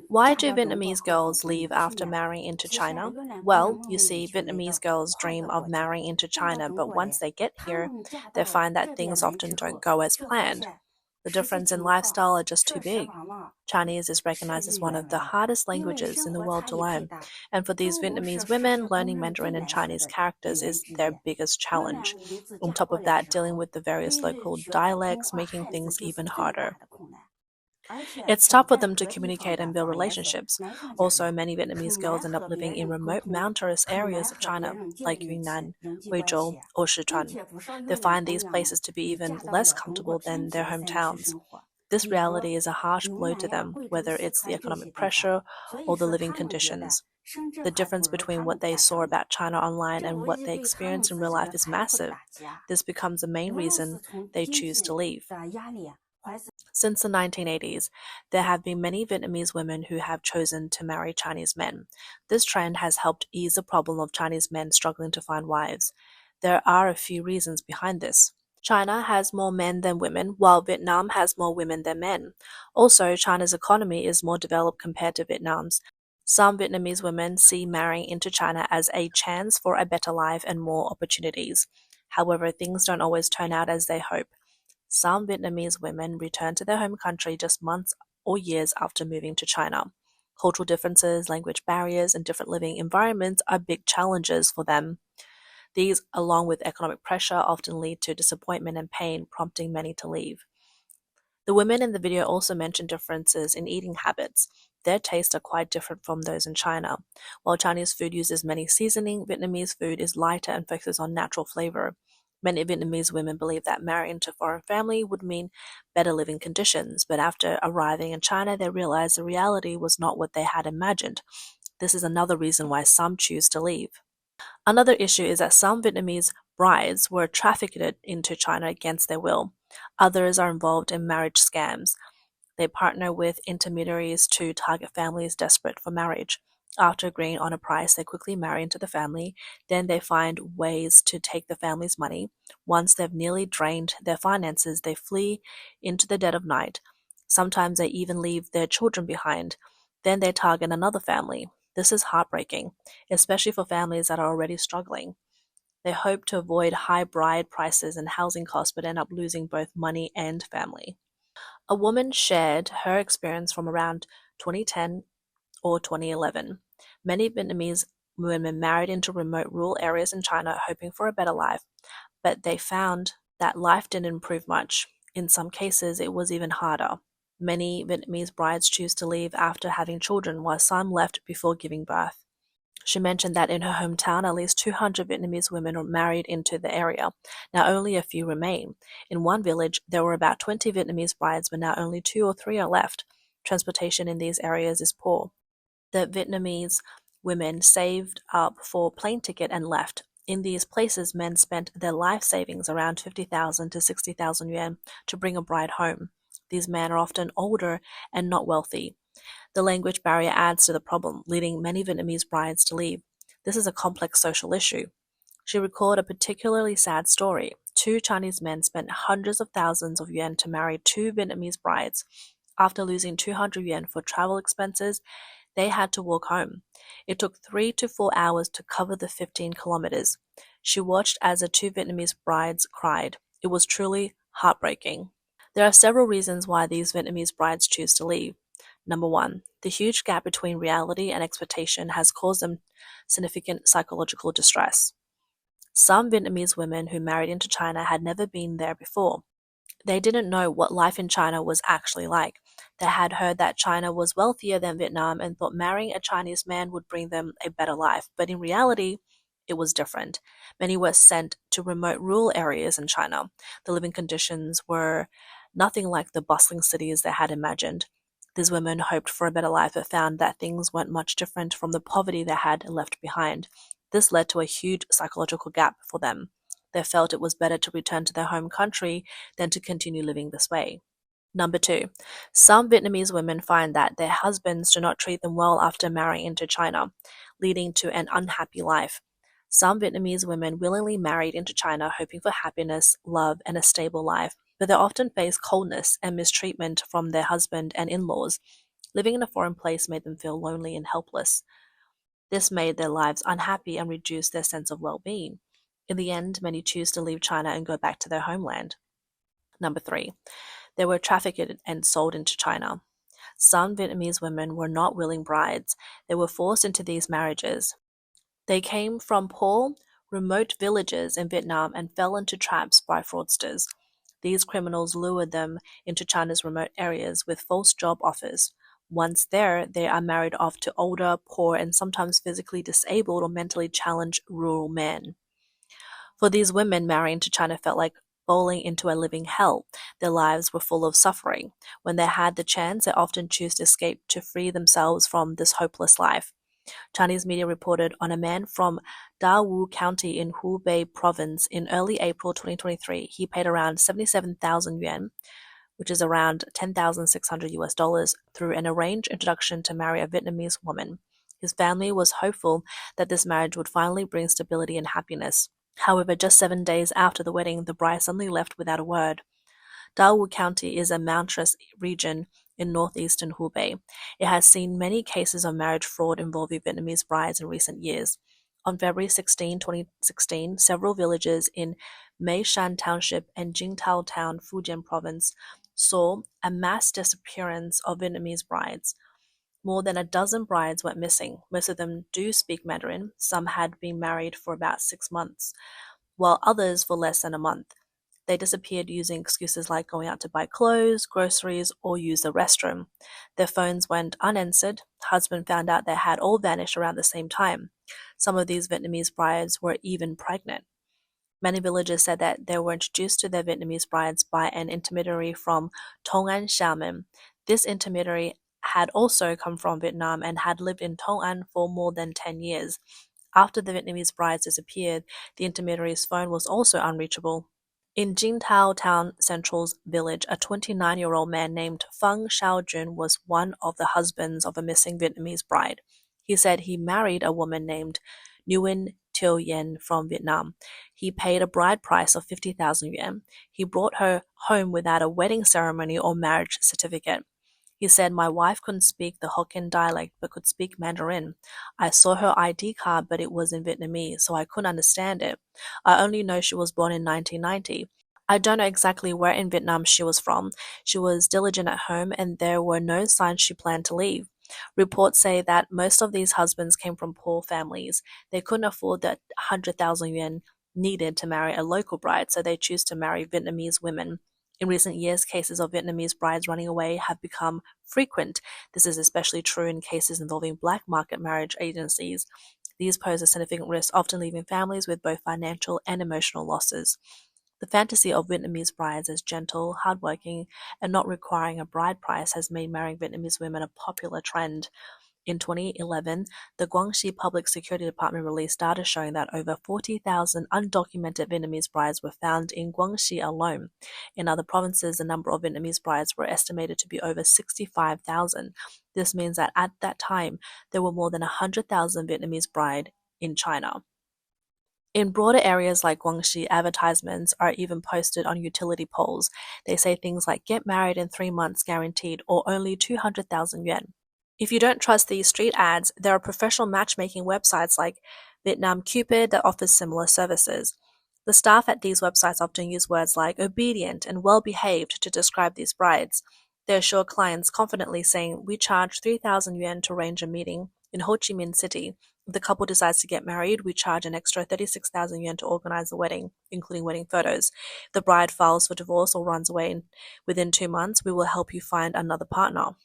Why do Vietnamese girls leave after marrying into China? Well, you see, Vietnamese girls dream of marrying into China, but once they get here, they find that things often don't go as planned. The difference in lifestyle are just too big. Chinese is recognized as one of the hardest languages in the world to learn, and for these Vietnamese women, learning Mandarin and Chinese characters is their biggest challenge. On top of that, dealing with the various local dialects making things even harder. It's tough for them to communicate and build relationships. Also, many Vietnamese girls end up living in remote mountainous areas of China, like Yunnan, Huizhou, or Sichuan. They find these places to be even less comfortable than their hometowns. This reality is a harsh blow to them, whether it's the economic pressure or the living conditions. The difference between what they saw about China online and what they experience in real life is massive. This becomes the main reason they choose to leave. Since the 1980s, there have been many Vietnamese women who have chosen to marry Chinese men. This trend has helped ease the problem of Chinese men struggling to find wives. There are a few reasons behind this. China has more men than women, while Vietnam has more women than men. Also, China's economy is more developed compared to Vietnam's. Some Vietnamese women see marrying into China as a chance for a better life and more opportunities. However, things don't always turn out as they hope. Some Vietnamese women return to their home country just months or years after moving to China. Cultural differences, language barriers, and different living environments are big challenges for them. These, along with economic pressure, often lead to disappointment and pain, prompting many to leave. The women in the video also mention differences in eating habits. Their tastes are quite different from those in China. While Chinese food uses many seasoning, Vietnamese food is lighter and focuses on natural flavor. Many Vietnamese women believe that marrying into a foreign family would mean better living conditions, but after arriving in China, they realized the reality was not what they had imagined. This is another reason why some choose to leave. Another issue is that some Vietnamese brides were trafficked into China against their will. Others are involved in marriage scams. They partner with intermediaries to target families desperate for marriage. After agreeing on a price, they quickly marry into the family. Then they find ways to take the family's money. Once they've nearly drained their finances, they flee into the dead of night. Sometimes they even leave their children behind. Then they target another family. This is heartbreaking, especially for families that are already struggling. They hope to avoid high bride prices and housing costs, but end up losing both money and family. A woman shared her experience from around 2010 or 2011. Many Vietnamese women married into remote rural areas in China hoping for a better life, but they found that life didn't improve much. In some cases, it was even harder. Many Vietnamese brides choose to leave after having children, while some left before giving birth. She mentioned that in her hometown, at least 200 Vietnamese women were married into the area. Now only a few remain. In one village, there were about 20 Vietnamese brides, but now only 2 or 3 are left. Transportation in these areas is poor. The Vietnamese women saved up for plane ticket and left. In these places, men spent their life savings, around 50,000 to 60,000 yuan, to bring a bride home. These men are often older and not wealthy. The language barrier adds to the problem, leading many Vietnamese brides to leave. This is a complex social issue. She recalled a particularly sad story. 2 Chinese men spent hundreds of thousands of yuan to marry 2 Vietnamese brides. After losing 200 yuan for travel expenses, they had to walk home. It took 3 to 4 hours to cover the 15 kilometers. She watched as the 2 Vietnamese brides cried. It was truly heartbreaking. There are several reasons why these Vietnamese brides choose to leave. Number 1, the huge gap between reality and expectation has caused them significant psychological distress. Some Vietnamese women who married into China had never been there before. They didn't know what life in China was actually like. They had heard that China was wealthier than Vietnam and thought marrying a Chinese man would bring them a better life. But in reality, it was different. Many were sent to remote rural areas in China. The living conditions were nothing like the bustling cities they had imagined. These women hoped for a better life but found that things weren't much different from the poverty they had left behind. This led to a huge psychological gap for them. They felt it was better to return to their home country than to continue living this way. Number 2, some Vietnamese women find that their husbands do not treat them well after marrying into China, leading to an unhappy life. Some Vietnamese women willingly married into China hoping for happiness, love, and a stable life, but they often face coldness and mistreatment from their husband and in-laws. Living in a foreign place made them feel lonely and helpless. This made their lives unhappy and reduced their sense of well-being. In the end, many choose to leave China and go back to their homeland. Number 3. They were trafficked and sold into China. Some Vietnamese women were not willing brides. They were forced into these marriages. They came from poor, remote villages in Vietnam and fell into traps by fraudsters. These criminals lured them into China's remote areas with false job offers. Once there, they are married off to older, poor, and sometimes physically disabled or mentally challenged rural men. For these women, marrying to China felt like bowling into a living hell. Their lives were full of suffering. When they had the chance, they often chose to escape to free themselves from this hopeless life. Chinese media reported on a man from Dawu County in Hubei province in early April 2023. He paid around 77,000 yuan, which is around 10,600 US dollars, through an arranged introduction to marry a Vietnamese woman. His family was hopeful that this marriage would finally bring stability and happiness. However, just 7 days after the wedding, the bride suddenly left without a word. Dawu County is a mountainous region in northeastern Hubei. It has seen many cases of marriage fraud involving Vietnamese brides in recent years. On February 16, 2016, several villages in Meishan Township and Jingtao Town, Fujian Province, saw a mass disappearance of Vietnamese brides. More than a dozen brides went missing. Most of them do speak Mandarin. Some had been married for about 6 months, while others for less than a month. They disappeared using excuses like going out to buy clothes, groceries, or use the restroom. Their phones went unanswered. Husband found out they had all vanished around the same time. Some of these Vietnamese brides were even pregnant. Many villagers said that they were introduced to their Vietnamese brides by an intermediary from Tong An, Xiamen. This intermediary had also come from Vietnam and had lived in Tong An for more than 10 years. After the Vietnamese brides disappeared, the intermediary's phone was also unreachable. In Jingtao Town Central's village, a 29-year-old man named Feng Xiaojun was one of the husbands of a missing Vietnamese bride. He said he married a woman named Nguyen Thieu Yen from Vietnam. He paid a bride price of 50,000 yuan. He brought her home without a wedding ceremony or marriage certificate. He said, "My wife couldn't speak the Hokkien dialect but could speak Mandarin. I saw her ID card, but it was in Vietnamese, so I couldn't understand it. I only know she was born in 1990. I don't know exactly where in Vietnam she was from. She was diligent at home, and there were no signs she planned to leave." Reports say that most of these husbands came from poor families. They couldn't afford the 100,000 yuan needed to marry a local bride, so they choose to marry Vietnamese women. In recent years, cases of Vietnamese brides running away have become frequent. This is especially true in cases involving black market marriage agencies. These pose a significant risk, often leaving families with both financial and emotional losses. The fantasy of Vietnamese brides as gentle, hardworking, and not requiring a bride price has made marrying Vietnamese women a popular trend. In 2011, the Guangxi Public Security Department released data showing that over 40,000 undocumented Vietnamese brides were found in Guangxi alone. In other provinces, the number of Vietnamese brides were estimated to be over 65,000. This means that at that time, there were more than 100,000 Vietnamese brides in China. In broader areas like Guangxi, advertisements are even posted on utility poles. They say things like "get married in 3 months guaranteed" or "only 200,000 yuan." If you don't trust these street ads, there are professional matchmaking websites like Vietnam Cupid that offers similar services. The staff at these websites often use words like obedient and well-behaved to describe these brides. They assure clients confidently, saying, "We charge 3,000 yuan to arrange a meeting in Ho Chi Minh City. If the couple decides to get married, we charge an extra 36,000 yuan to organize the wedding, including wedding photos. If the bride files for divorce or runs away within 2 months, we will help you find another partner."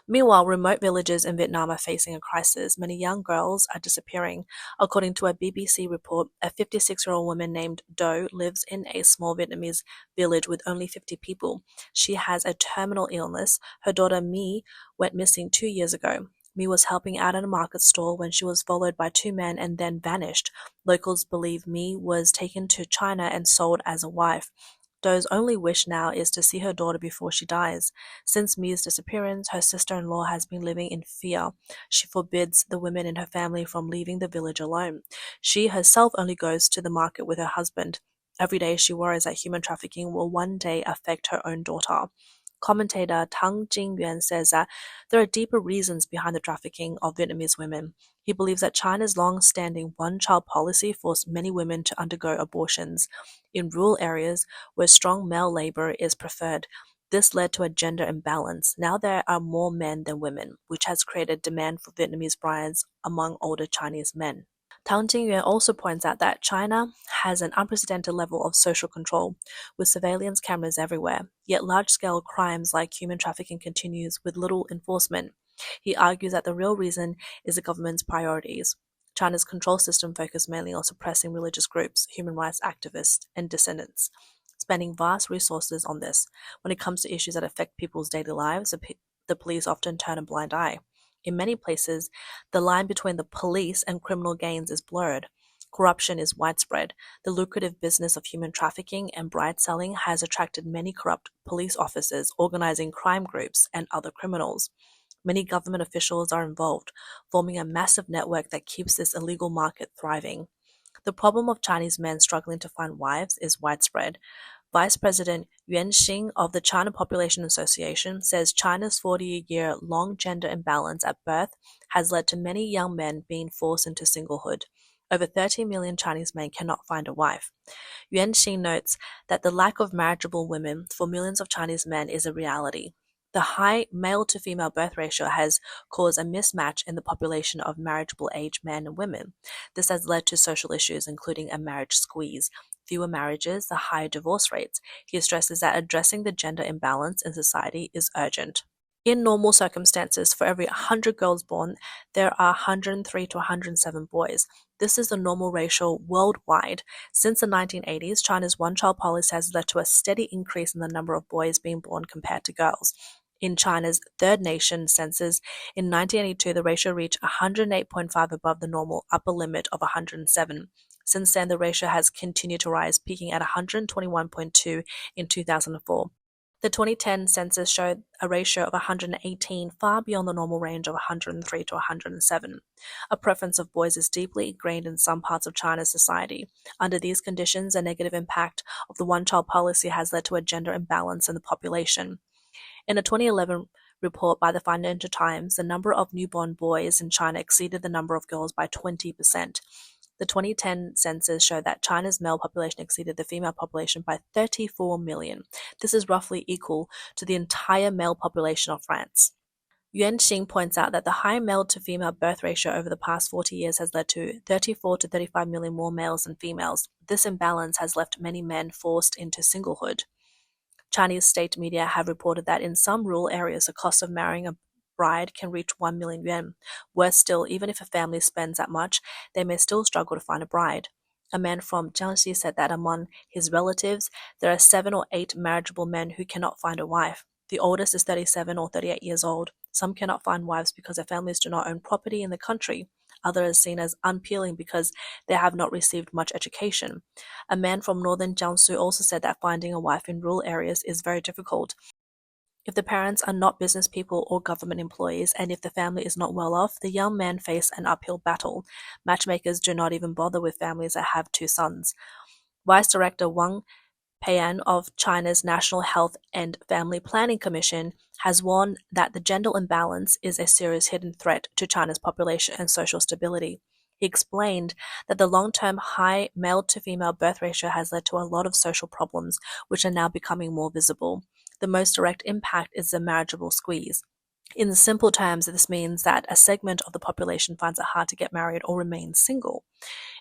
Meanwhile, remote villages in Vietnam are facing a crisis. Many young girls are disappearing. According to a BBC report, a 56-year-old woman named Do lives in a small Vietnamese village with only 50 people. She has a terminal illness. Her daughter Mi went missing 2 years ago. Mi was helping out at a market stall when she was followed by two men and then vanished. Locals believe Mi was taken to China and sold as a wife. Do's only wish now is to see her daughter before she dies. Since Mi's disappearance, her sister-in-law has been living in fear. She forbids the women in her family from leaving the village alone. She herself only goes to the market with her husband. Every day she worries that human trafficking will one day affect her own daughter. Commentator Tang Jingyuan says that there are deeper reasons behind the trafficking of Vietnamese women. He believes that China's long-standing one-child policy forced many women to undergo abortions in rural areas where strong male labor is preferred. This led to a gender imbalance. Now there are more men than women, which has created demand for Vietnamese brides among older Chinese men. Tang Jingyuan also points out that China has an unprecedented level of social control, with surveillance cameras everywhere, yet large-scale crimes like human trafficking continues with little enforcement. He argues that the real reason is the government's priorities. China's control system focused mainly on suppressing religious groups, human rights activists, and dissidents, spending vast resources on this. When it comes to issues that affect people's daily lives, the police often turn a blind eye. In many places, the line between the police and criminal gangs is blurred. Corruption is widespread. The lucrative business of human trafficking and bride selling has attracted many corrupt police officers, organizing crime groups, and other criminals. Many government officials are involved, forming a massive network that keeps this illegal market thriving. The problem of Chinese men struggling to find wives is widespread. Vice President Yuan Xing of the China Population Association says China's 40-year-long gender imbalance at birth has led to many young men being forced into singlehood. Over 30 million Chinese men cannot find a wife. Yuan Xing notes that the lack of marriageable women for millions of Chinese men is a reality. The high male-to-female birth ratio has caused a mismatch in the population of marriageable age men and women. This has led to social issues including a marriage squeeze, fewer marriages, the higher divorce rates. He stresses that addressing the gender imbalance in society is urgent. In normal circumstances, for every 100 girls born, there are 103 to 107 boys. This is the normal ratio worldwide. Since the 1980s, China's one-child policy has led to a steady increase in the number of boys being born compared to girls. In China's third nation census, in 1982, the ratio reached 108.5 above the normal upper limit of 107. Since then, the ratio has continued to rise, peaking at 121.2 in 2004. The 2010 census showed a ratio of 118, far beyond the normal range of 103 to 107. A preference of boys is deeply ingrained in some parts of China's society. Under these conditions, a negative impact of the one-child policy has led to a gender imbalance in the population. In a 2011 report by the Financial Times, the number of newborn boys in China exceeded the number of girls by 20%. The 2010 census showed that China's male population exceeded the female population by 34 million. This is roughly equal to the entire male population of France. Yuan Xing points out that the high male-to-female birth ratio over the past 40 years has led to 34 to 35 million more males than females. This imbalance has left many men forced into singlehood. Chinese state media have reported that in some rural areas, the cost of marrying a bride can reach 1 million yuan. Worse still, even if a family spends that much, they may still struggle to find a bride. A man from Jiangxi said that among his relatives, there are 7 or 8 marriageable men who cannot find a wife. The oldest is 37 or 38 years old. Some cannot find wives because their families do not own property in the country. Others are seen as unappealing because they have not received much education. A man from northern Jiangsu also said that finding a wife in rural areas is very difficult. If the parents are not business people or government employees, and if the family is not well off, the young men face an uphill battle. Matchmakers do not even bother with families that have 2 sons. Vice Director Wang Peian of China's National Health and Family Planning Commission has warned that the gender imbalance is a serious hidden threat to China's population and social stability. He explained that the long-term high male-to-female birth ratio has led to a lot of social problems, which are now becoming more visible. The most direct impact is the marriageable squeeze. In simple terms, this means that a segment of the population finds it hard to get married or remain single.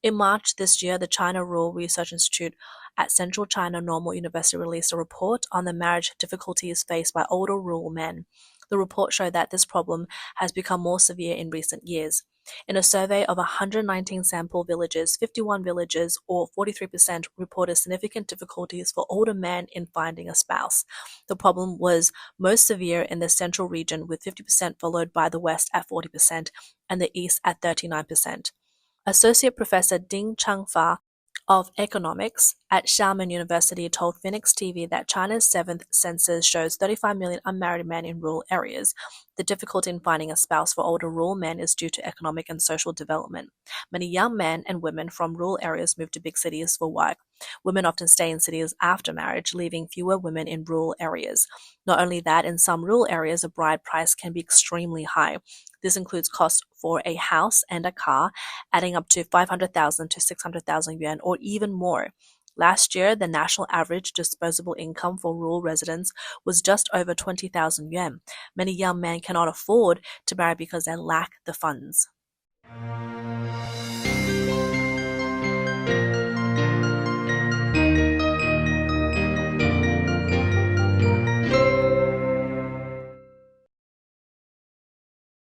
In March this year, the China Rural Research Institute at Central China Normal University released a report on the marriage difficulties faced by older rural men. The report showed that this problem has become more severe in recent years. In a survey of 119 sample villages, 51 villages, or 43%, reported significant difficulties for older men in finding a spouse. The problem was most severe in the central region, with 50%, followed by the west at 40% and the east at 39%. Associate Professor Ding Changfa of economics at Xiamen University told Phoenix TV that China's 7th census shows 35 million unmarried men in rural areas. The difficulty in finding a spouse for older rural men is due to economic and social development. Many young men and women from rural areas move to big cities for work. Women often stay in cities after marriage, leaving fewer women in rural areas. Not only that, in some rural areas, a bride price can be extremely high. This includes costs for a house and a car, adding up to 500,000 to 600,000 yuan or even more. Last year, the national average disposable income for rural residents was just over 20,000 yuan. Many young men cannot afford to marry because they lack the funds.